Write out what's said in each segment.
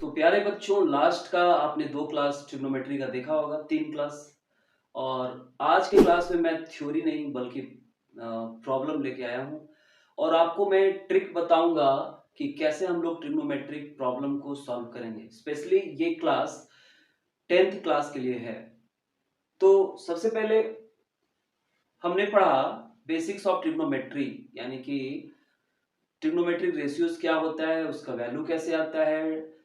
तो प्यारे बच्चों, लास्ट का आपने 2 क्लास ट्रिग्नोमेट्री का देखा होगा, 3 क्लास। और आज के क्लास में मैं थ्योरी नहीं बल्कि प्रॉब्लम लेके आया हूँ और आपको मैं ट्रिक बताऊंगा कि कैसे हम लोग ट्रिग्नोमेट्रिक प्रॉब्लम को सॉल्व करेंगे। स्पेशली ये क्लास 10th क्लास के लिए है। तो सबसे पहले हमने पढ़ा बेसिक्स ऑफ ट्रिग्नोमेट्री, यानी कि ट्रिग्नोमेट्रिक रेशियोज क्या होता है, उसका वैल्यू कैसे आता है,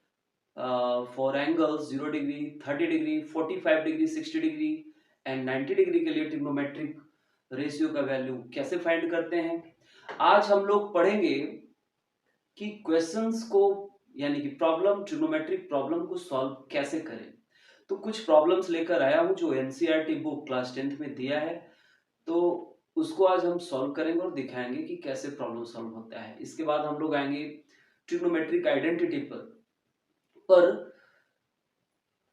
for angles 0 degree, 30 degree, 45 degree, 60 degree and 90 degree के लिए ट्रिग्नोमेट्रिक रेशियो का वैल्यू कैसे फाइंड करते हैं। आज हम लोग पढ़ेंगे कि क्वेश्चंस को, यानी कि प्रॉब्लम, ट्रिग्नोमेट्रिक प्रॉब्लम को सॉल्व कैसे करें। तो कुछ प्रॉब्लम्स लेकर आया हूं जो एनसीईआरटी बुक क्लास 10th में दिया है, तो उसको आज हम सॉल्व करेंगे और दिखाएंगे कि कैसे प्रॉब्लम सॉल्व होता है। इसके बाद हम लोग आएंगे ट्रिग्नोमेट्रिक आइडेंटिटी पर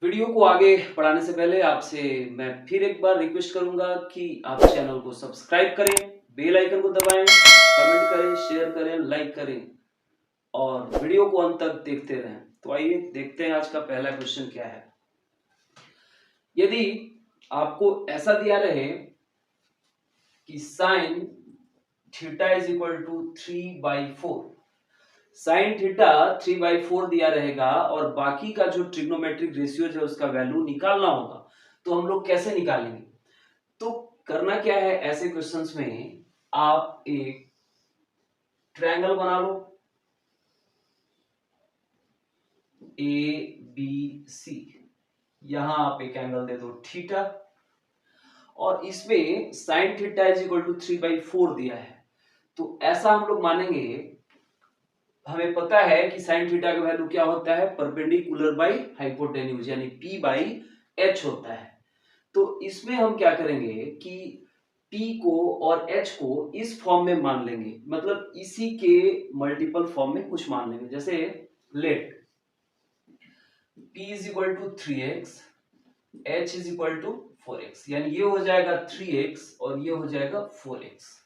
वीडियो को आगे बढ़ाने से पहले आपसे मैं फिर एक बार रिक्वेस्ट करूंगा कि आप चैनल को सब्सक्राइब करें, बेल आइकन को दबाएं, कमेंट करें, शेयर करें, लाइक करें और वीडियो को अंत तक देखते रहें। तो आइए देखते हैं आज का पहला क्वेश्चन क्या है। यदि आपको ऐसा दिया रहे कि sine theta is equal to 3/4, sine theta 3/4 दिया रहेगा और बाकी का जो ट्रिग्नोमेट्रिक रेशियोज है उसका वैल्यू निकालना होगा, तो हम लोग कैसे निकालेंगे। तो करना क्या है, ऐसे क्वेश्चंस में आप एक ट्रायंगल बना लो ABC, यहां आप एक एंगल दे दो थीटा और इसमें sine theta is equal to 3/4 दिया है। तो ऐसा हम लोग मानेंगे, हमें पता है कि साइन थीटा का वैल्यू क्या होता है, परपेंडिकुलर बाई हाइपोटेन्यूज, यानी P/H होता है। तो इसमें हम क्या करेंगे कि P को और H को इस फॉर्म में मान लेंगे, मतलब इसी के मल्टीपल फॉर्म में कुछ मान लेंगे। जैसे let P is equal to 3x, H is equal to 4x, यानी ये हो जाएगा 3x और ये हो जाएगा 4x।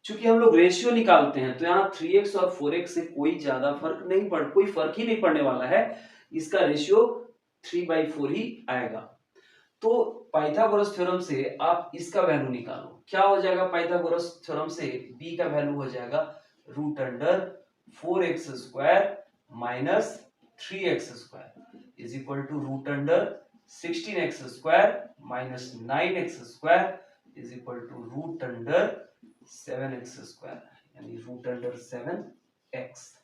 चूंकि हम लोग रेशियो निकालते हैं तो यहाँ 3x और 4x से कोई फर्क ही नहीं पड़ने वाला है, इसका रेशियो 3/4 ही आएगा। तो पाइथागोरस थ्योरम से आप इसका वैल्यू निकालो, क्या हो जाएगा पाइथागोरस थ्योरम से, b का वैल्यू हो जाएगा √4x² minus 3x² is equal to √16x² minus 9x² is equal to √7x², यानी √7x।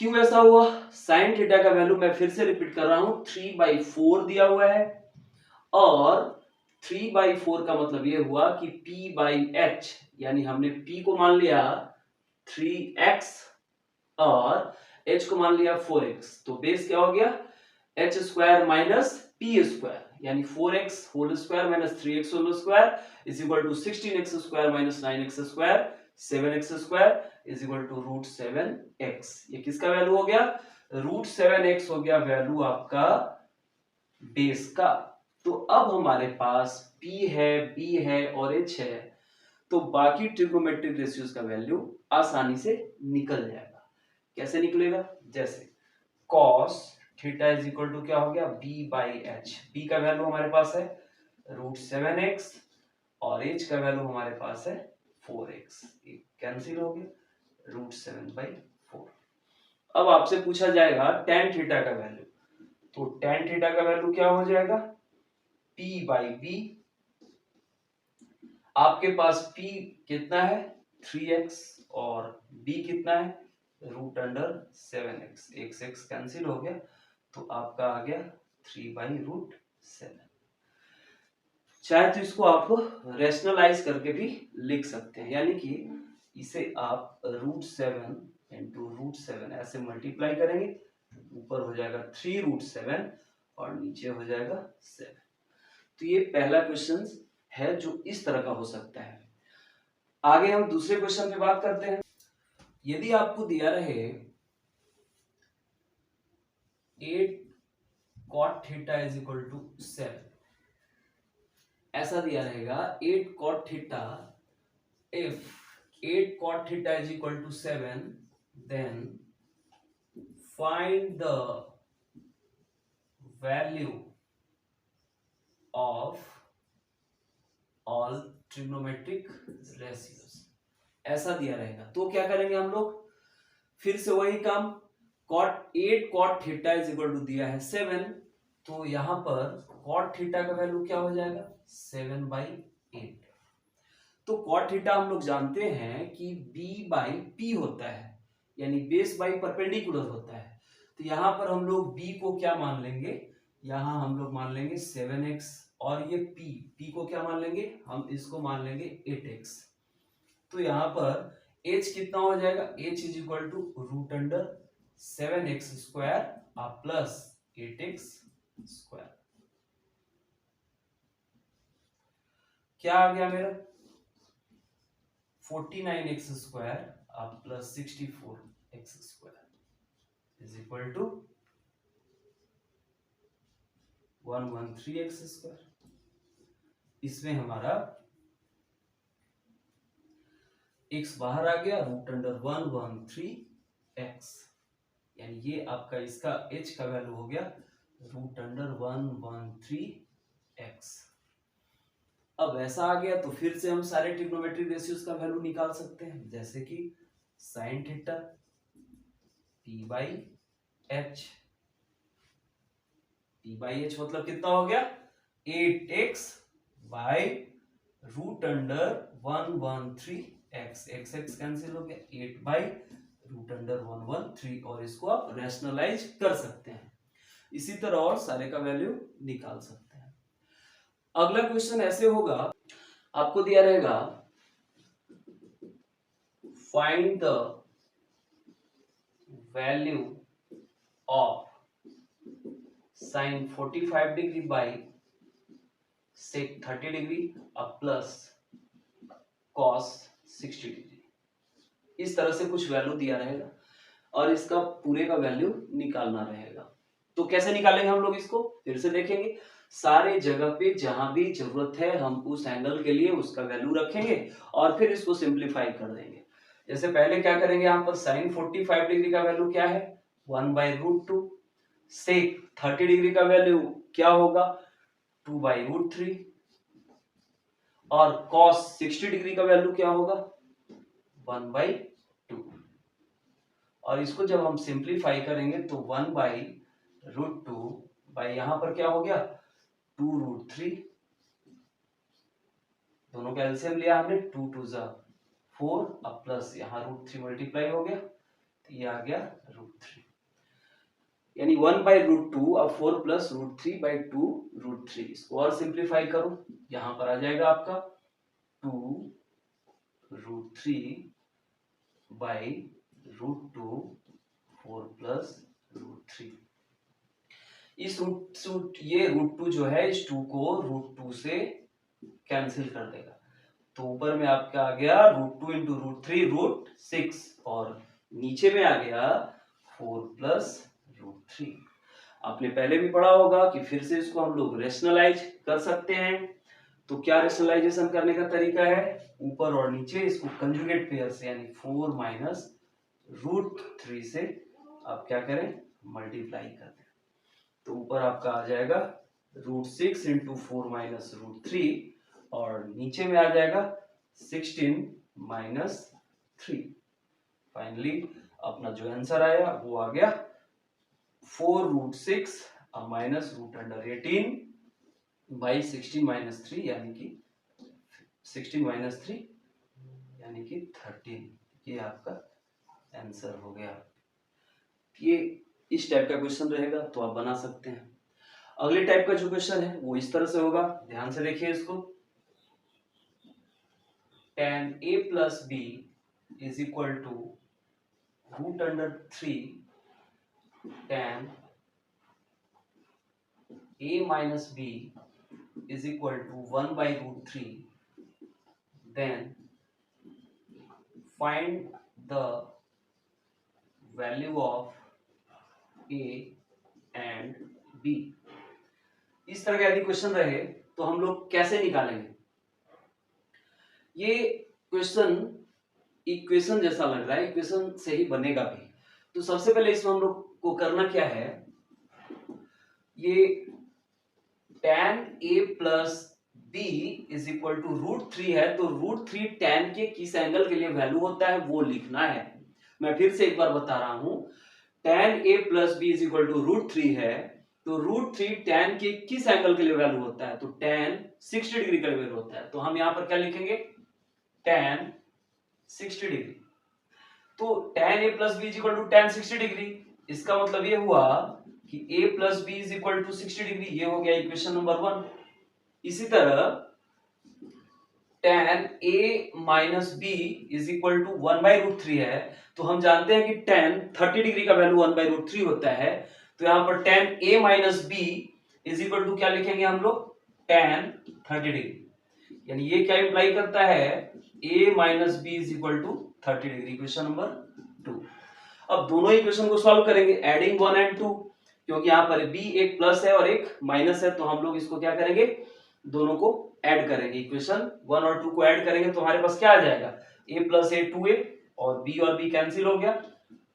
क्यों ऐसा हुआ, साइन थीटा का वैल्यू मैं फिर से रिपीट कर रहा हूं 3/4 दिया हुआ है और 3/4 का मतलब ये हुआ कि P/H, यानी हमने P को मान लिया 3x और H को मान लिया 4x, तो बेस क्या हो गया h² माइनस P², यानी 4x whole square minus 3x whole square is equal to 16x² minus 9x², 7x² is equal to √7x। ये किसका वैल्यू हो गया, √7x हो गया वैल्यू आपका बेस का। तो अब हमारे पास P है, B है और H है, तो बाकी ट्रिग्नोमेट्रिक रेशियोज का वैल्यू आसानी से निकल जाएगा। कैसे निकलेगा, जैसे cos theta is equal to क्या हो गया B/H, B का वैल्यू हमारे पास है √7x और H का वैल्यू हमारे पास है 4x, कैंसिल हो गया √7/4। अब आपसे पूछा जाएगा tan थीटा का वैल्यू, तो tan थीटा का वैल्यू क्या हो जाएगा P/B। आपके पास P कितना है 3x और B कितना है √7x, x कैंसिल हो गया, तो आपका आ गया 3/√7। चाहे तो इसको आप रेशनलाइज करके भी लिख सकते हैं, यानी कि इसे आप √7 इंटू √7 ऐसे मल्टीप्लाई करेंगे, ऊपर हो जाएगा 3√7 और नीचे हो जाएगा 7। तो ये पहला क्वेश्चन है जो इस तरह का हो सकता है। आगे हम दूसरे क्वेश्चन पे बात करते हैं। यदि आपको दिया रहे 8 cot theta is equal to 7, ऐसा दिया रहेगा 8 cot theta, if 8 cot theta is equal to 7, then find the value of all trigonometric ratios, ऐसा दिया रहेगा। तो क्या करेंगे हम लोग, फिर से वही काम, cot 8 cot theta is equal to दिया है 7, तो यहां पर cot थीटा का वैल्यू क्या हो जाएगा 7/8। तो cot थीटा हम लोग जानते हैं कि b/p होता है, यानी बेस बाई परपेंडिकुलर होता है। तो यहां पर हम लोग b को क्या मान लेंगे, यहां हम लोग मान लेंगे 7x, और ये p को क्या मान लेंगे, हम इसको मान लेंगे 8x। तो यहां पर h कितना हो जाएगा, h is equal to root under 7x square plus 8x square. क्या आ गया मेरा 49x square plus 64x square is equal to 113x square. इसमें हमारा x बाहर आ गया, रूट अंडर 113x, यानी ये आपका इसका h का वैल्यू हो गया रूट अंडर 113x। अब ऐसा आ गया तो फिर से हम सारे ट्रिग्नोमेट्रिक रेशियोज का वैल्यू निकाल सकते हैं, जैसे कि साइन थीटा p/h, p/h मतलब कितना हो गया 8x by root under 113x, x cancel हो गया 8 बाई रूट अंडर 113, और इसको आप रैशनलाइज कर सकते हैं। इसी तरह और सारे का वैल्यू निकाल सकते हैं। अगला क्वेश्चन ऐसे होगा, आपको दिया रहेगा find the value of sine 45 degree by sec 30 degree plus cos 60 degree, इस तरह से कुछ वैल्यू दिया रहेगा और इसका पूरे का वैल्यू निकालना रहेगा। तो कैसे निकालेंगे हम लोग इसको, फिर से देखेंगे। सारे जगह पे जहां भी जरूरत है हम उस एंगल के लिए उसका वैल्यू रखेंगे और फिर इसको सिंप्लीफाई कर देंगे। जैसे पहले क्या करेंगे, यहाँ पर साइन 45 डिग्री का वैल्यू क्या है 1/√2, सेक 30 डिग्री का वैल्यू क्या होगा 2/√3, और कॉस 60 डिग्री का वैल्यू क्या होगा 1/2। और इसको जब हम सिंप्लीफाई करेंगे तो 1/√2 बाई यहां पर क्या हो गया 2√3, दोनों का एलसीएम लिया हमने, 2 2 जा 4, अब प्लस यहां √3 मल्टीप्लाई हो गया तो ये आ गया √3, यानी 1/√2 अब 4 प्लस √3/2√3। इसको और सिंप्लीफाई करो, यहां पर आ जाएगा आपका 2√3 बाई √2 4 प्लस √3। इस ये √2 जो है इस 2 को √2 से कैंसिल कर देगा, तो ऊपर में आपका आ गया √2 इंटू √3 √6, और नीचे में आ गया 4 प्लस √3। आपने पहले भी पढ़ा होगा कि फिर से इसको हम लोग रेशनलाइज कर सकते हैं। तो क्या रेशनलाइजेशन करने का तरीका है, ऊपर और नीचे इसको कंजुगेट पेयर से यानी 4 माइनस √3 से आप क्या करें मल्टीप्लाई कर दें, तो ऊपर आपका आ जाएगा √6 इंटू 4 माइनस √3, और नीचे में आ जाएगा 16 माइनस 3। फाइनली अपना जो आंसर आया वो आ गया 4√6 माइनस √18 बाई 16 माइनस 3, यानी कि 16 माइनस 3 यानी कि 13। ये आपका आंसर हो गया। ये इस टाइप का क्वेश्चन रहेगा तो आप बना सकते हैं। अगले टाइप का जो क्वेश्चन है वो इस तरह से होगा, ध्यान से देखिए इसको। tan a plus b is equal to √3 tan a minus b is equal to 1/√3, then find the value of a and b। इस तरह का यदि क्वेश्चन रहे तो हम लोग कैसे निकालेंगे। ये क्वेश्चन इक्वेशन जैसा लग रहा है, इक्वेशन से ही बनेगा भी। तो सबसे पहले इसमें हम लोग को करना क्या है, ये tan a plus b is equal to √3 है, तो √3 tan के किस एंगल के लिए वैल्यू होता है वो लिखना है। मैं फिर से एक बार बता रहा हूं, tan a plus b is equal to √3 है, तो √3 tan के किस एंगल के लिए वैल्यू होता है, तो tan 60 डिग्री का वैल्यू होता है। तो हम यहां पर क्या लिखेंगे, tan 60 डिग्री। तो tan a plus b is equal to tan 60 degree, इसका मतलब ये हुआ कि a plus b is equal to 60 degree, ये हो गया इक्वेशन नंबर 1। इसी तरह tan a minus b is equal to 1/√3 है, तो हम जानते हैं कि tan 30 डिग्री का वैल्यू 1/√3 होता है, तो यहां पर tan a minus b is equal to क्या लिखेंगे हम लोग, tan 30 डिग्री। यानी ये क्या इंप्लाई करता है, a minus b is equal to 30 degree, equation number 2। अब दोनों इक्वेशन को सॉल्व करेंगे एडिंग 1 एंड 2, क्योंकि यहाँ पर b एक प्लस है और एक माइनस है, तो हम लोग इसको क्या करेंगे, दोनों को ऐड करेंगे। इक्वेशन 1 और 2 को ऐड करेंगे तो हमारे पास क्या आ जाएगा, a प्लस ए 2a, और b कैंसिल हो गया,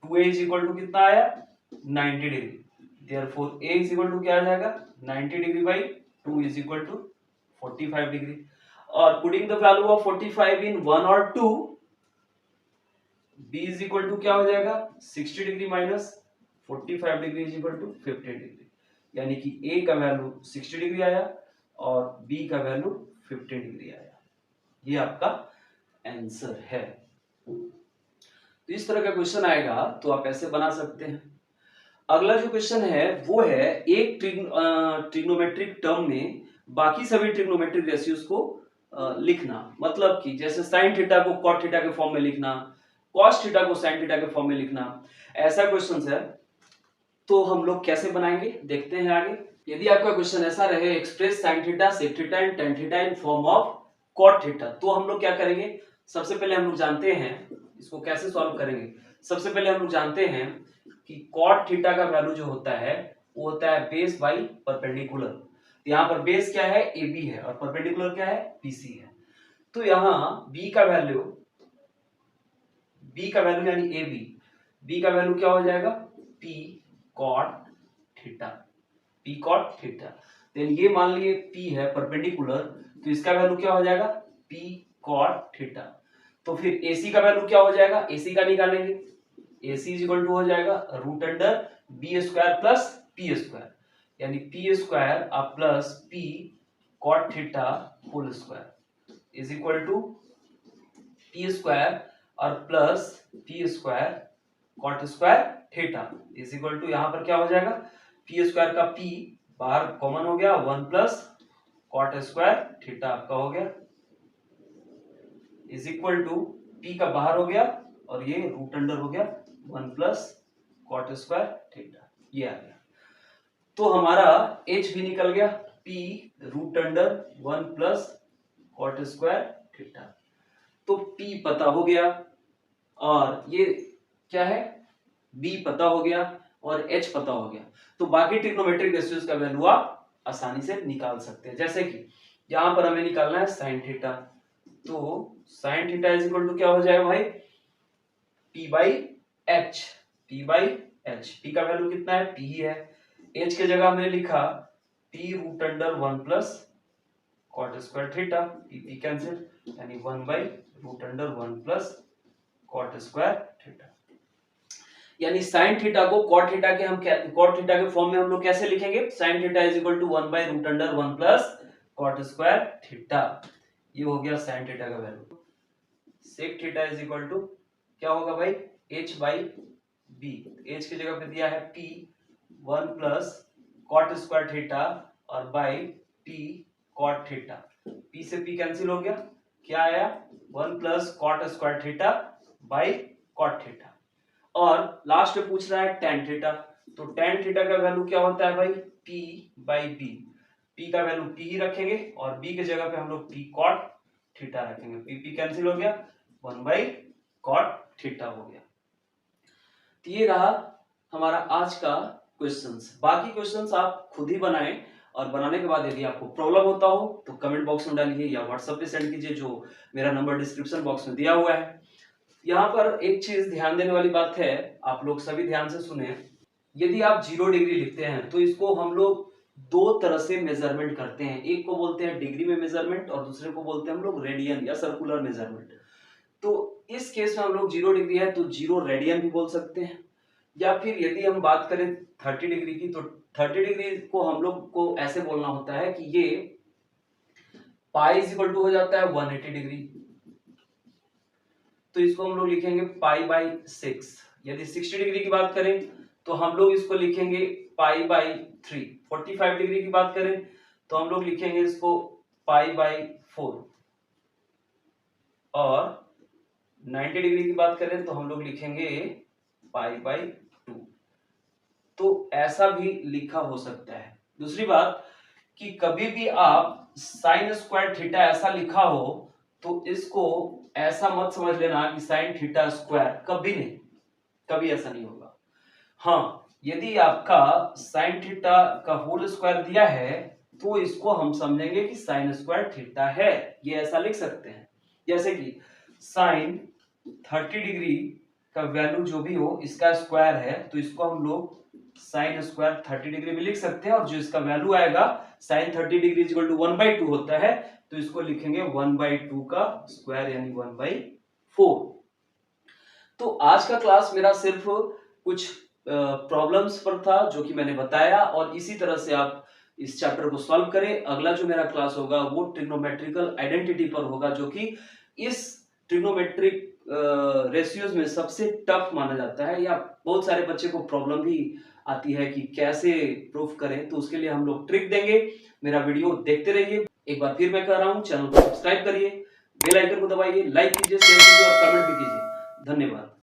2a इज इक्वल टू कितना आया, 90 degree. Therefore a is equal to क्या आ जाएगा, 90 degree by 2 is equal to 45 degree. और putting the value of 45 in 1 और 2, b इज इक्वल टू क्या हो जाएगा, 60 degree minus 45 degree is equal to 15 degree. यानी कि a का वैल्यू 60 डिग्री आया और b का वैल्यू 15 डिग्री आया। ये आपका आंसर है। तो इस तरह का क्वेश्चन आएगा तो आप ऐसे बना सकते हैं। अगला जो क्वेश्चन है वो है एक ट्रिग्नोमेट्रिक टर्म में बाकी सभी ट्रिग्नोमेट्रिक रेशियोज को लिखना। मतलब कि जैसे साइन थीटा को कॉट थीटा के फॉर्म में लिखना, कॉस थीटा को साइन थीटा के फॉर्म में लिखना, ऐसा क्वेश्चन है। तो हम लोग कैसे बनाएंगे देखते हैं आगे। यदि आपका क्वेश्चन ऐसा रहे, express sine theta sec theta and tan theta in form of cot theta, तो हम लोग क्या करेंगे, सबसे पहले हम लोग जानते हैं इसको कैसे सॉल्व करेंगे। सबसे पहले हम लोग जानते हैं कि कॉट थीटा का वैल्यू जो होता है वो होता है बेस बाई परपेंडिकुलर। यहाँ पर बेस क्या है, ए बी है, और परपेंडिकुलर क्या है, पी सी है। तो यहाँ b का वैल्यू यानी ए बी का वैल्यू क्या हो जाएगा, p cot थीटा। देन ये मान लिए p है परपेंडिकुलर, तो इसका वैल्यू क्या हो जाएगा, p cot थीटा। तो फिर ac का वैल्यू क्या हो जाएगा, ac का निकालेंगे, ac इज इक्वल टू हो जाएगा root under b square plus p square, यानी p स्क्वायर अब plus p cot theta whole square is equal to p square और plus p square cot square theta is equal to, यहां पर क्या हो जाएगा, p स्क्वायर का p बाहर कॉमन हो गया, 1 प्लस कॉट स्क्वायर थीटा आपका हो गया इज इक्वल टू p का बाहर हो गया और ये रूट अंडर हो गया 1 प्लस कॉट स्क्वायर थीटा, ये आ गया। तो हमारा h भी निकल गया, p root under 1 plus cot square theta. तो p पता हो गया और ये क्या है, b पता हो गया और h पता हो गया। तो बाकी ट्रिग्नोमेट्रिक रेशियोज का वैल्यू आप आसानी से निकाल सकते हैं। जैसे कि यहां पर हमें निकालना है साइन थीटा, तो sine theta is equal to क्या हो जाएगा भाई, p बाई एच। p का वैल्यू कितना है, p ही है। h के जगह हमने लिखा p root under 1 plus cot square theta, p cancel, यानी 1 by root under 1 plus cot square theta. यानी साइन थीटा को कॉट थीटा के फॉर्म में हम लोग कैसे लिखेंगे, sine theta is equal to 1 by root under 1 plus cot square theta. ये हो गया साइन थीटा का value. Sec theta is equal to क्या होगा भाई, h बाई b। h की जगह पे दिया है p 1 plus cot square theta और by p cot theta. p से p कैंसिल हो गया, क्या आया, 1 plus cot square theta by cot theta. और लास्ट में पूछ रहा है टेन थीटा, तो टेन थीटा का वैल्यू क्या होता है भाई, p बाई b। p का वैल्यू p ही रखेंगे और b के जगह पे हम लोग p cot थीटा रखेंगे, p कैंसिल हो गया, 1 बाई cot थीटा हो गया। तो ये रहा हमारा आज का क्वेश्चंस। बाकी क्वेश्चंस आप खुद ही बनाएं और बनाने के बाद यदि आपको प्रॉब्लम होता हो तो कमेंट बॉक्स में डालिए या व्हाट्सएप पे सेंड कीजिए, जो मेरा नंबर डिस्क्रिप्शन बॉक्स में दिया हुआ है। यहाँ पर एक चीज ध्यान देने वाली बात है, आप लोग सभी ध्यान से सुने। यदि आप 0 डिग्री लिखते हैं तो इसको हम लोग दो तरह से मेजरमेंट करते हैं। एक को बोलते हैं डिग्री में मेजरमेंट और दूसरे को बोलते हैं हम लोग रेडियन या सर्कुलर मेजरमेंट। तो इस केस में हम लोग 0 डिग्री है तो 0 रेडियन भी बोल सकते हैं, या फिर यदि हम बात करें 30 डिग्री की तो 30 डिग्री को हम लोग को ऐसे बोलना होता है कि ये पाई इज इक्वल टू हो जाता है 180 डिग्री। तो इसको हम लोग लिखेंगे पाई बाई 6। यदि 60 डिग्री की बात करें तो हम लोग इसको लिखेंगे पाई बाई 3। 45 डिग्री की बात करें तो हम लोग लिखेंगे इसको पाई बाई 4। और 90 डिग्री की बात करें तो हम लोग लिखेंगे पाई बाई 2। तो ऐसा भी लिखा हो सकता है। दूसरी बात कि कभी भी आप साइन स्क्वायर थीटा ऐसा लिखा हो तो इसको ऐसा मत समझ लेना कि साइन थीटा स्क्वायर, कभी नहीं, कभी ऐसा नहीं होगा। हाँ, यदि आपका साइन थीटा का होल स्क्वायर दिया है तो इसको हम समझेंगे कि साइन स्क्वायर थीटा है, ये ऐसा लिख सकते हैं। जैसे कि साइन 30 डिग्री का वैल्यू जो भी हो इसका स्क्वायर है तो इसको हम लोग साइन स्क्वायर 30 डिग्री में लिख सकते हैं, और जो इसका वैल्यू आएगा साइन 30 डिग्री इक्वल टू 1/2 होता है तो इसको लिखेंगे 1/2 का स्क्वायर यानी 1/4। तो आज का क्लास मेरा सिर्फ कुछ प्रॉब्लम्स पर था जो कि मैंने बताया, और इसी तरह से आप इस चैप्टर को सॉल्व करें। अगला जो मेरा क्लास होगा वो ट्रिग्नोमेट्रिकल आइडेंटिटी पर होगा, जो कि इस ट्रिग्नोमेट्रिक रेशियोज में सबसे टफ माना जाता है, या बहुत सारे बच्चे को प्रॉब्लम भी आती है कि कैसे प्रूफ करें। तो उसके लिए हम लोग ट्रिक देंगे। मेरा वीडियो देखते रहिए। एक बार फिर मैं कह रहा हूं, चैनल को सब्सक्राइब करिए, बेल आइकन को दबाइए, लाइक कीजिए, शेयर कीजिए और कमेंट भी कीजिए। धन्यवाद।